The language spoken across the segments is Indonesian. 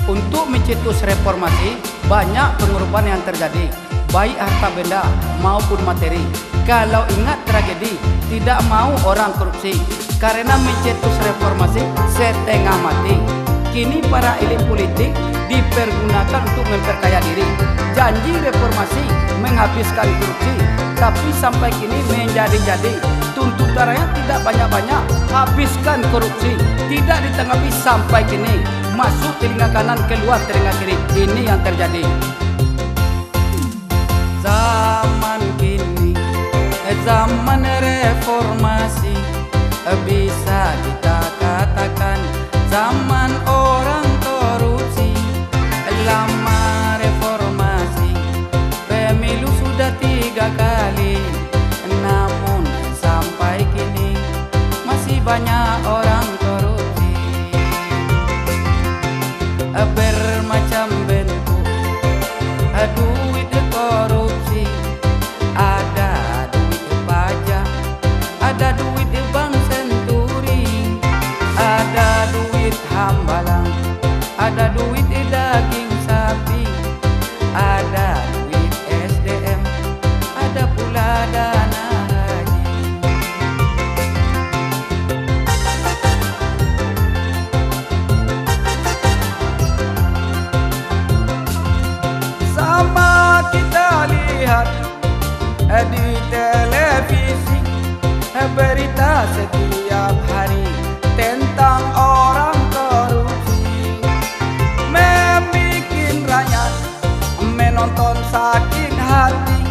Untuk mencetus reformasi, banyak pengorbanan yang terjadi, baik harta benda maupun materi. Kalau ingat tragedi, tidak mau orang korupsi, karena mencetus reformasi setengah mati. Kini para elit politik dipergunakan untuk memperkaya diri. Janji reformasi menghabiskan korupsi, tapi sampai kini menjadi-jadi. Tuntutan rakyat tidak banyak-banyak, habiskan korupsi. Tidak ditanggapi sampai kini, masuk telinga kanan, keluar telinga kiri. Ini yang terjadi. Zaman kini, zaman reformasi, bisa kita katakan zaman orang korupsi. Lama reformasi, pemilu sudah 3 kali, namun sampai kini masih banyak orang korupsi. Bermacam bentuk duit korupsi, ada duit pajak, ada duit bank senturi, ada duit hambalang, ada duit daging sapi, ada duit SDM, ada pula dana haji. Sama kita lihat di televisi berita setiap hari tentang orang korupsi, membikin rakyat menonton sakit hati.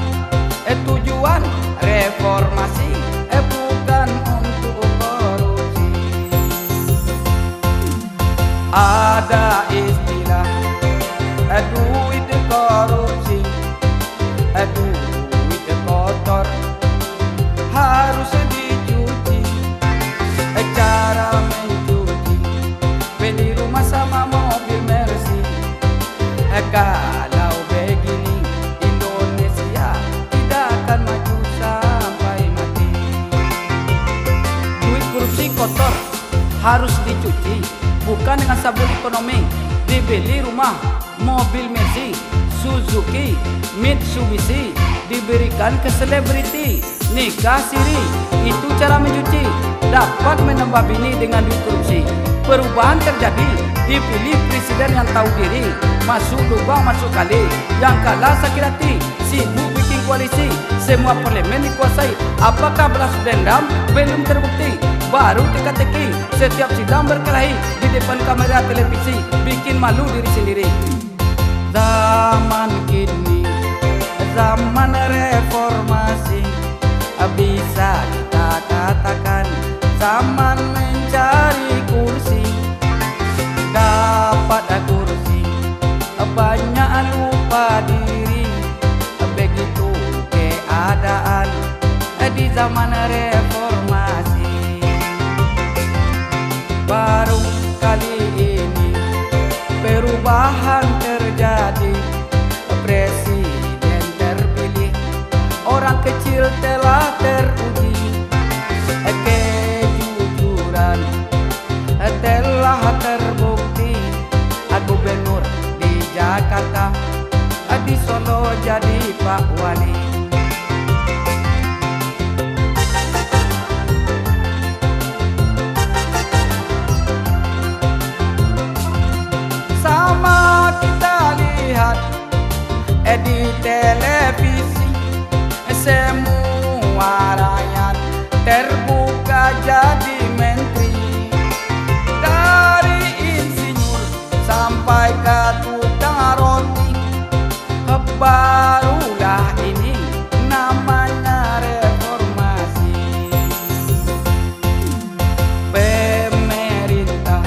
Tujuan reformasi bukan untuk korupsi. Ada istilah duit korupsi, duit kotor, harus dicuci. Cara mencuci, beli rumah sama mobil Mercy. Kalau begini Indonesia tidak akan maju sampai mati. Duit korupsi kotor, harus dicuci, bukan dengan sabun ekonomi. Dibeli rumah, mobil Mercy, Suzuki, Mitsubishi, diberikan ke selebriti, nikah siri. Itu cara mencuci, dapat menambah bini dengan duit korupsi. Perubahan terjadi, dipilih presiden yang tahu diri, masuk lubang masuk kali, yang kalah sakit hati, sibuk bikin koalisi, semua parlemen dikuasai. Apakah balas dendam? Belum terbukti, baru teka-teki, setiap sidang berkelahi di depan kamera televisi, bikin malu diri sendiri. Zaman kini, zaman reformasi, bisa kita katakan zaman mencari kursi. Dapat kursi, banyak lupa diri, begitu keadaan di zaman reformasi. Baru kali ini perubahan terjadi, presiden terpilih, orang kecil telah teruji, kejujuran telah terbukti. Gubernur di Jakarta, di Solo jadi Pak Wali. Sama kita lihat di televisi, semua rakyat terbuka jadi menteri. Dari insinyur sampai ke tukang roti, barulah ini namanya reformasi. Pemerintah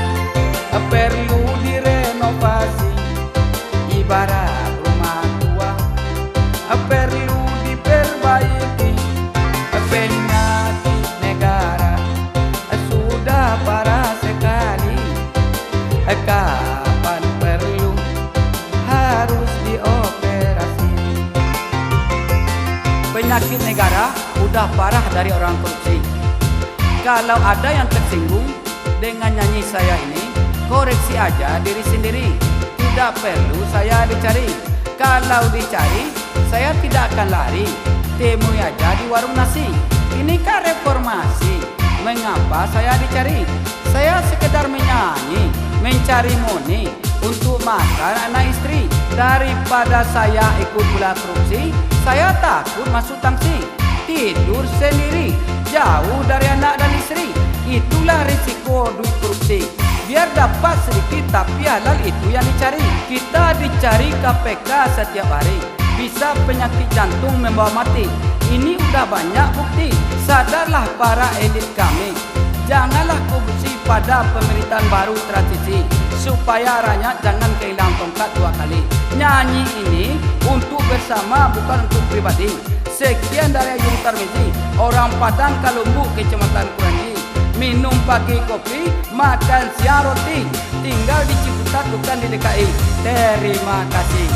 perlu direnovasi, ibarat rumah tua perlu diperbaiki. Penyakit negara sudah parah sekali, kapan perlu harus dioperasi. Penyakit negara udah parah dari orang korupsi. Kalau ada yang tersinggung dengan nyanyi saya ini, koreksi aja diri sendiri. tidak perlu saya dicari. Kalau dicari, saya tidak akan lari. Temui aja di warung nasi. Ini kan reformasi. Mengapa saya dicari? Saya sekedar menyanyi, mencari moni untuk makan anak istri. Daripada saya ikut pula korupsi, saya takut masuk tangsi. Tidur sendiri, jauh dari anak dan istri. Itulah risiko duit korupsi. Biar dapat sedikit tapi halal itu yang dicari. Kita dicari KPK setiap hari. Bisa penyakit jantung membawa mati. Ini udah banyak bukti. Sadarlah para elit kami. Janganlah korupsi pada pemerintahan baru transisi, supaya rakyat jangan kehilangan tongkat dua kali. Nyanyi ini untuk bersama, bukan untuk pribadi. Sekian dari Ayung Tarmizi, orang Padang Kalumbu, Kecamatan Kuranji. Minum pagi kopi, makan siang roti. Tinggal di Ciputat bukan di DKI. Terima kasih.